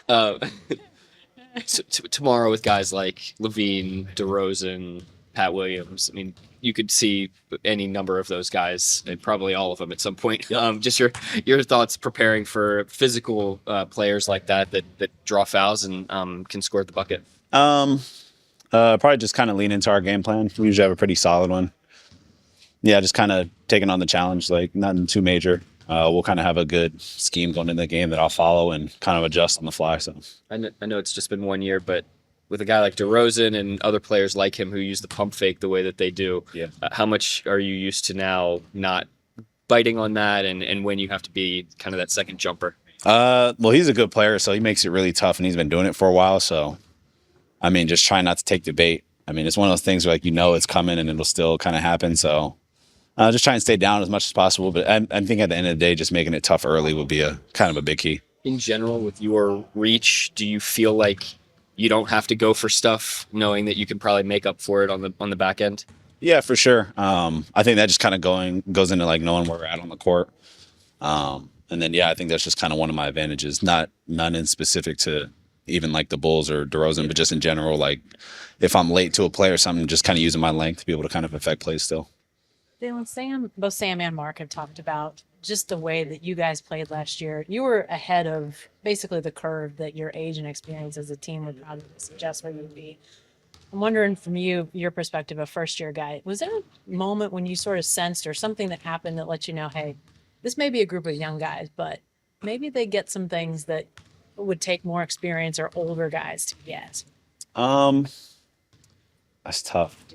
Uh, Tomorrow with guys like Levine, DeRozan, Pat Williams. I mean, you could see any number of those guys, and probably all of them at some point. Just your thoughts preparing for physical players like that draw fouls and can score at the bucket. Probably just kind of lean into our game plan. We usually have a pretty solid one. Yeah, just kind of taking on the challenge, like nothing too major. We'll kind of have a good scheme going into the game that I'll follow and kind of adjust on the fly. So I know it's just been 1 year, but with a guy like DeRozan and other players like him who use the pump fake the way that they do, yeah. How much are you used to now not biting on that and when you have to be kind of that second jumper? Well, he's a good player, so he makes it really tough, and he's been doing it for a while. So, I mean, just try not to take the bait. I mean, it's one of those things where, like, it's coming and it'll still kind of happen. So, just try and stay down as much as possible. But I think at the end of the day, just making it tough early would be a kind of a big key. In general, with your reach, do you feel like you don't have to go for stuff, knowing that you can probably make up for it on the back end? Yeah, for sure. I think that just kind of goes into like knowing where we're at on the court. And then, yeah, I think that's just kind of one of my advantages. None in specific to even like the Bulls or DeRozan, but just in general, like if I'm late to a play or something, just kind of using my length to be able to kind of affect plays still. Jalen, both Sam and Mark have talked about just the way that you guys played last year. You were ahead of basically the curve that your age and experience as a team would probably suggest where you'd be. I'm wondering from your perspective, a first-year guy, was there a moment when you sort of sensed or something that happened that let you know, hey, this may be a group of young guys, but maybe they get some things that would take more experience or older guys to get? That's tough.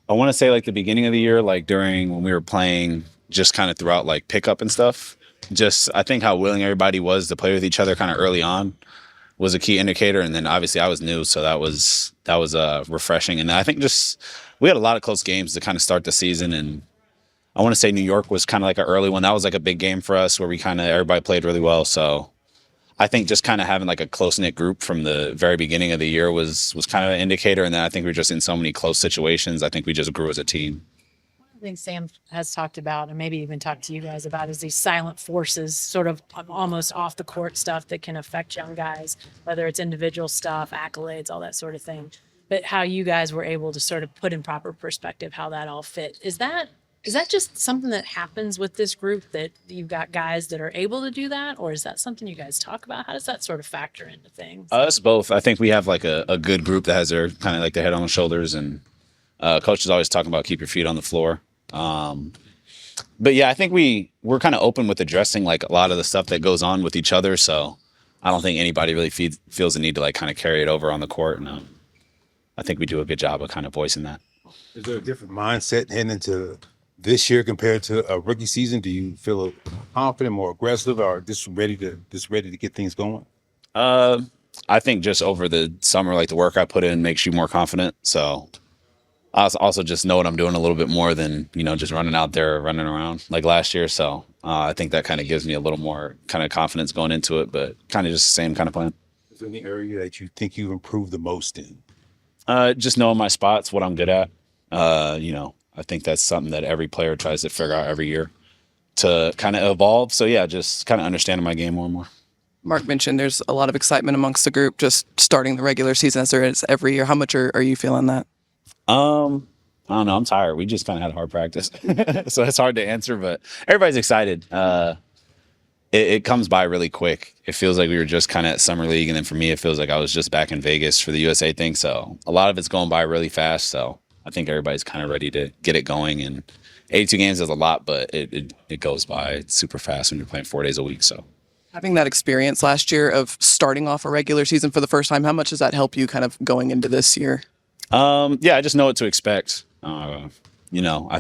I want to say like the beginning of the year, like during when we were playing, just kind of throughout like pickup and stuff. Just I think how willing everybody was to play with each other kind of early on was a key indicator. And then obviously I was new, so that was refreshing. And I think just we had a lot of close games to kind of start the season. And I want to say New York was kind of like an early one. That was like a big game for us where we kind of everybody played really well. So I think just kind of having like a close-knit group from the very beginning of the year was kind of an indicator. And then I think we were just in so many close situations. I think we just grew as a team. One of the things Sam has talked about, and maybe even talked to you guys about, is these silent forces, sort of almost off the court stuff that can affect young guys, whether it's individual stuff, accolades, all that sort of thing. But how you guys were able to sort of put in proper perspective how that all fit. Is that just something that happens with this group, that you've got guys that are able to do that? Or is that something you guys talk about? How does that sort of factor into things? It's both. I think we have like a good group that has their kind of like their head on the shoulders, and coach is always talking about keep your feet on the floor. But yeah, I think we're kind of open with addressing like a lot of the stuff that goes on with each other. So I don't think anybody really feels the need to like kind of carry it over on the court. And I think we do a good job of kind of voicing that. Is there a different mindset heading into this year compared to a rookie season? Do you feel confident, more aggressive, or just ready to get things going? I think just over the summer, like the work I put in makes you more confident. So I also just know what I'm doing a little bit more than, just running out there, running around like last year. So I think that kind of gives me a little more kind of confidence going into it, but kind of just the same kind of plan. Is there any area that you think you've improved the most in? Just knowing my spots, what I'm good at. I think that's something that every player tries to figure out every year to kind of evolve. So yeah, just kind of understanding my game more and more. Mark mentioned there's a lot of excitement amongst the group just starting the regular season as there is every year. How much are you feeling that? I don't know. I'm tired. We just kind of had a hard practice. So it's hard to answer, but everybody's excited. It comes by really quick. It feels like we were just kind of at Summer League. And then for me, it feels like I was just back in Vegas for the USA thing. So a lot of it's going by really fast. So I think everybody's kind of ready to get it going. And 82 games is a lot, but it goes by super fast when you're playing 4 days a week. So having that experience last year of starting off a regular season for the first time, how much does that help you kind of going into this year? Yeah, I just know what to expect. I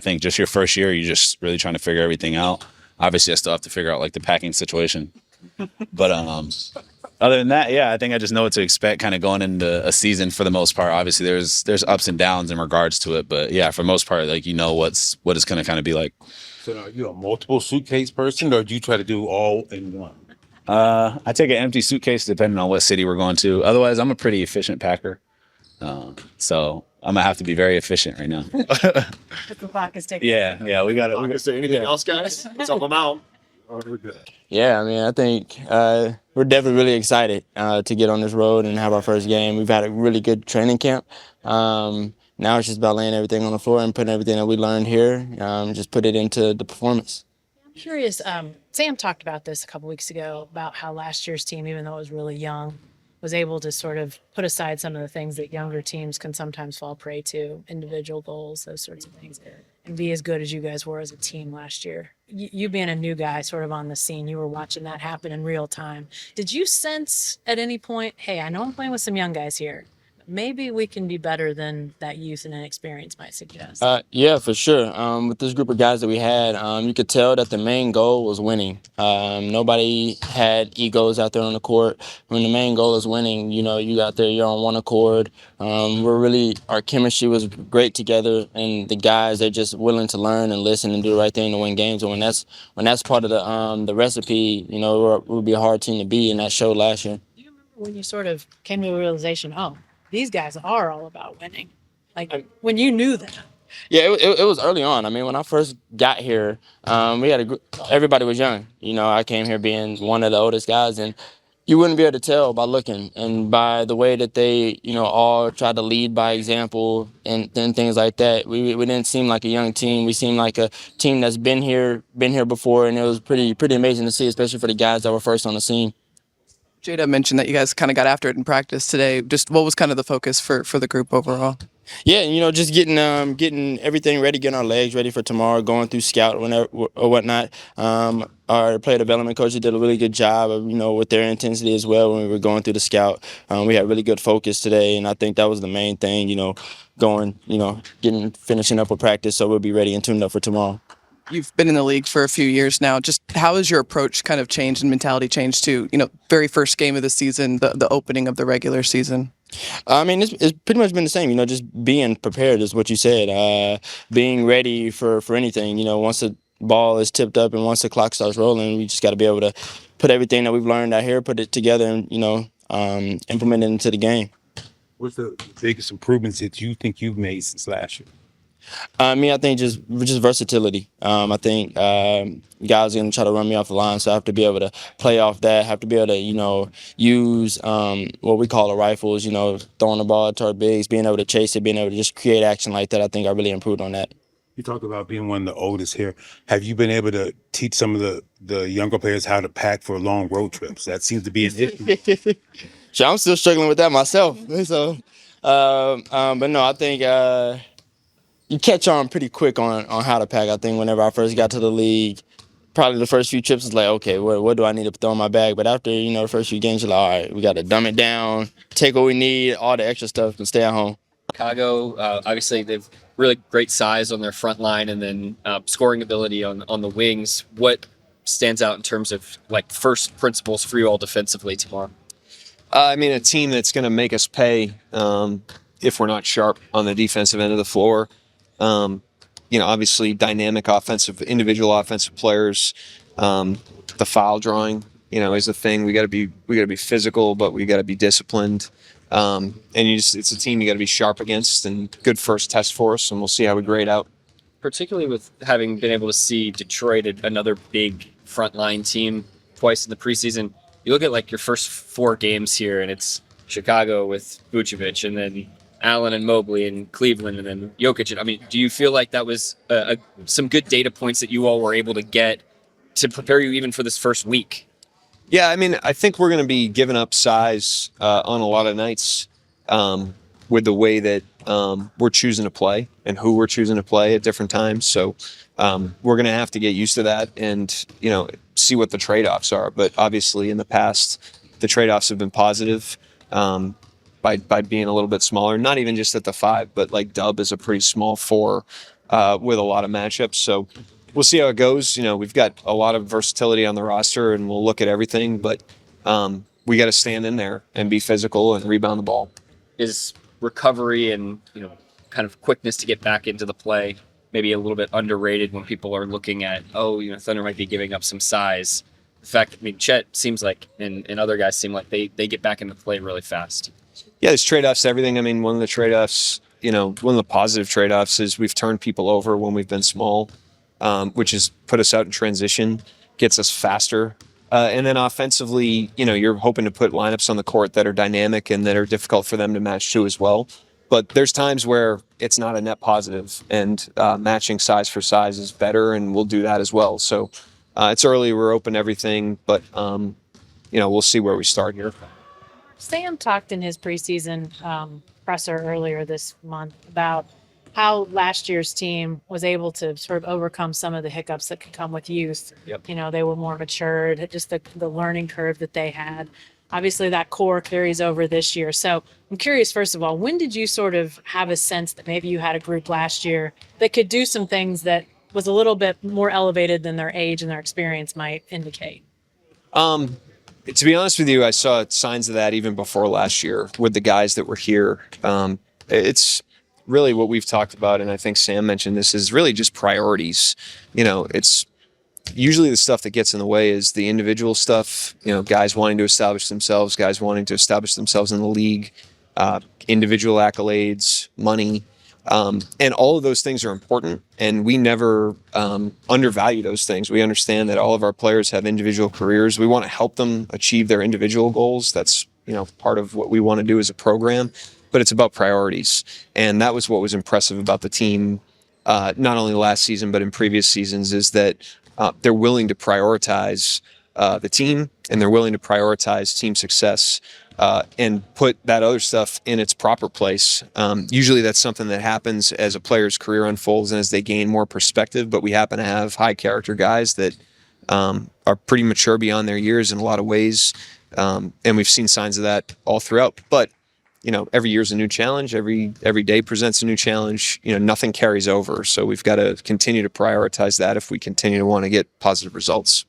think just your first year, you're just really trying to figure everything out. Obviously, I still have to figure out like the packing situation. But other than that, yeah, I think I just know what to expect kind of going into a season for the most part. Obviously, there's ups and downs in regards to it. But yeah, for the most part, like what it's going to kind of be like. So are you a multiple suitcase person, or do you try to do all in one? I take an empty suitcase depending on what city we're going to. Otherwise, I'm a pretty efficient packer. So I'm gonna have to be very efficient right now. The clock is ticking. Yeah, we got it. Is there anything else, guys? Let's help them out. Yeah, I mean, I think we're definitely really excited to get on this road and have our first game. We've had a really good training camp. Now it's just about laying everything on the floor and putting everything that we learned here, just put it into the performance. I'm curious. Sam talked about this a couple weeks ago about how last year's team, even though it was really young, was able to sort of put aside some of the things that younger teams can sometimes fall prey to, individual goals, those sorts of things, and be as good as you guys were as a team last year. You being a new guy sort of on the scene, you were watching that happen in real time. Did you sense at any point, hey, I know I'm playing with some young guys here. Maybe we can be better than that youth and inexperience might suggest? Yeah, for sure. With this group of guys that we had, you could tell that the main goal was winning. Nobody had egos out there on the court. When the main goal is winning, you know, you out there, you're on one accord. Our chemistry was great together, and the guys, they're just willing to learn and listen and do the right thing to win games. And when that's part of the recipe, you know, we'll be a hard team to beat, and that showed last year. Do you remember when you sort of came to a realization, oh, these guys are all about winning? Like when you knew that. Yeah, it was early on. I mean, when I first got here, we had everybody was young. You know, I came here being one of the oldest guys, and you wouldn't be able to tell by looking and by the way that they, you know, all tried to lead by example and things like that. We didn't seem like a young team. We seemed like a team that's been here before, and it was pretty amazing to see, especially for the guys that were first on the scene. Jada mentioned that you guys kind of got after it in practice today. Just what was kind of the focus for the group overall? Yeah, you know, just getting everything ready, getting our legs ready for tomorrow, going through scout or whatnot. Our player development coach did a really good job of, you know, with their intensity as well when we were going through the scout. We had really good focus today, and I think that was the main thing, you know, finishing up with practice so we'll be ready and tuned up for tomorrow. You've been in the league for a few years now. Just how has your approach kind of changed and mentality changed to, you know, very first game of the season, the opening of the regular season? I mean, it's pretty much been the same, you know, just being prepared is what you said, being ready for anything. You know, once the ball is tipped up and once the clock starts rolling, we just got to be able to put everything that we've learned out here, put it together and, you know, implement it into the game. What's the biggest improvements that you think you've made since last year? I think just versatility. I think guys are going to try to run me off the line, so I have to be able to play off that, have to be able to, you know, use what we call the rifles, you know, throwing the ball to our bigs, being able to chase it, being able to just create action like that. I think I really improved on that. You talk about being one of the oldest here. Have you been able to teach some of the younger players how to pack for long road trips? That seems to be an issue. Sure, I'm still struggling with that myself. So, but no, I think you catch on pretty quick on how to pack. I think whenever I first got to the league, probably the first few trips was like, okay, what do I need to throw in my bag? But after, you know, the first few games, you're like, all right, we got to dumb it down, take what we need, all the extra stuff, and stay at home. Chicago, obviously they've really great size on their front line and then scoring ability on the wings. What stands out in terms of like first principles for you all defensively tomorrow? I mean, a team that's going to make us pay if we're not sharp on the defensive end of the floor. You know, obviously dynamic individual offensive players. The foul drawing, you know, is the thing. We got to be physical, but we got to be disciplined. And it's a team you got to be sharp against, and good first test for us, and we'll see how we grade out. Particularly with having been able to see Detroit, another big frontline team, twice in the preseason. You look at like your first 4 games here, and it's Chicago with Vucevic, and then Allen and Mobley and Cleveland, and then Jokic. I mean, do you feel like that was some good data points that you all were able to get to prepare you even for this first week? Yeah, I mean, I think we're going to be giving up size on a lot of nights with the way that we're choosing to play and who we're choosing to play at different times. So we're going to have to get used to that and, you know, see what the trade-offs are. But obviously in the past, the trade-offs have been positive by being a little bit smaller. Not even just at the 5, but like Dub is a pretty small 4 with a lot of matchups. So we'll see how it goes. You know, we've got a lot of versatility on the roster, and we'll look at everything. But we got to stand in there and be physical and rebound the ball. Is recovery and, you know, kind of quickness to get back into the play maybe a little bit underrated when people are looking at, oh, you know, Thunder might be giving up some size? The fact, I mean, Chet seems like, and other guys seem like they get back into play really fast. Yeah, there's trade-offs to everything. I mean, one of the trade-offs, you know, one of the positive trade-offs is we've turned people over when we've been small, which has put us out in transition. gets us faster. And then offensively, you're hoping to put lineups on the court that are dynamic and that are difficult for them to match to as well. But there's times where it's not a net positive, and matching size for size is better, and we'll do that as well. So it's early, we're open to everything, but we'll see where we start here. Sam talked in his preseason presser earlier this month about how last year's team was able to sort of overcome some of the hiccups that could come with youth. Yep. They were more matured, just the learning curve that they had. Obviously, that core carries over this year. So I'm curious, first of all, when did you sort of have a sense that maybe you had a group last year that could do some things that was a little bit more elevated than their age and their experience might indicate? To be honest with you, I saw signs of that even before last year with the guys that were here. It's really what we've talked about, and I think Sam mentioned this, is really just priorities. It's usually the stuff that gets in the way is the individual stuff, guys wanting to establish themselves, guys wanting to establish themselves in the league, individual accolades, money. And all of those things are important, and we never undervalue those things. We understand that all of our players have individual careers. We want to help them achieve their individual goals. That's part of what we want to do as a program, but it's about priorities. And that was what was impressive about the team, not only last season, but in previous seasons, is that they're willing to prioritize the team, and they're willing to prioritize team success and put that other stuff in its proper place. Usually that's something that happens as a player's career unfolds and as they gain more perspective, but we happen to have high character guys that are pretty mature beyond their years in a lot of ways. And we've seen signs of that all throughout. But every year's a new challenge. Every day presents a new challenge. Nothing carries over. So we've got to continue to prioritize that if we continue to want to get positive results.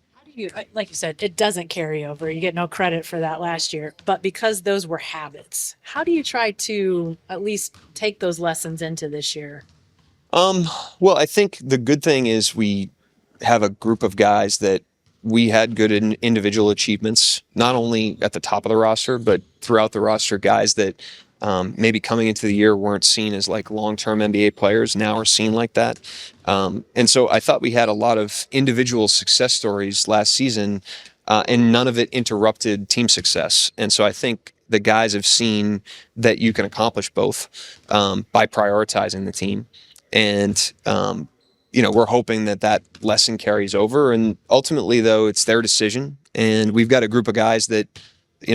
Like you said, it doesn't carry over. You get no credit for that last year. But because those were habits, how do you try to at least take those lessons into this year? Well, I think the good thing is we have a group of guys that we had good individual achievements, not only at the top of the roster, but throughout the roster, guys that maybe coming into the year weren't seen as like long-term NBA players, now are seen like that. And so I thought we had a lot of individual success stories last season, and none of it interrupted team success. And so I think the guys have seen that you can accomplish both by prioritizing the team. And we're hoping that lesson carries over. And ultimately, though, it's their decision. And we've got a group of guys that,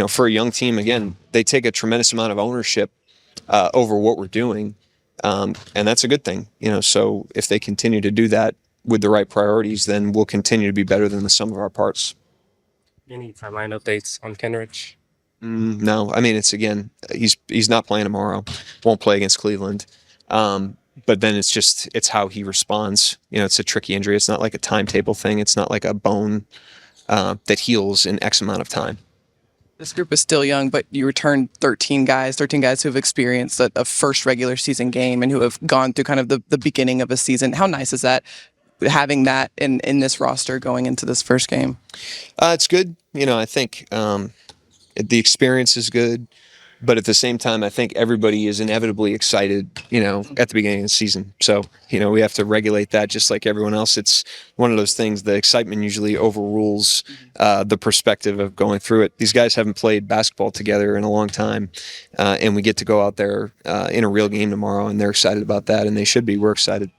for a young team, again, they take a tremendous amount of ownership over what we're doing. And that's a good thing. So if they continue to do that with the right priorities, then we'll continue to be better than the sum of our parts. Any timeline updates on Kenrich? No, I mean, he's not playing tomorrow. Won't play against Cleveland. But then it's how he responds. It's a tricky injury. It's not like a timetable thing. It's not like a bone that heals in X amount of time. This group is still young, but you returned 13 guys who have experienced a first regular season game and who have gone through kind of the beginning of a season. How nice is that, having that in this roster going into this first game? It's good. I think the experience is good. But at the same time, I think everybody is inevitably excited, at the beginning of the season. So, we have to regulate that just like everyone else. It's one of those things, the excitement usually overrules the perspective of going through it. These guys haven't played basketball together in a long time, and we get to go out there in a real game tomorrow, and they're excited about that, and they should be. We're excited.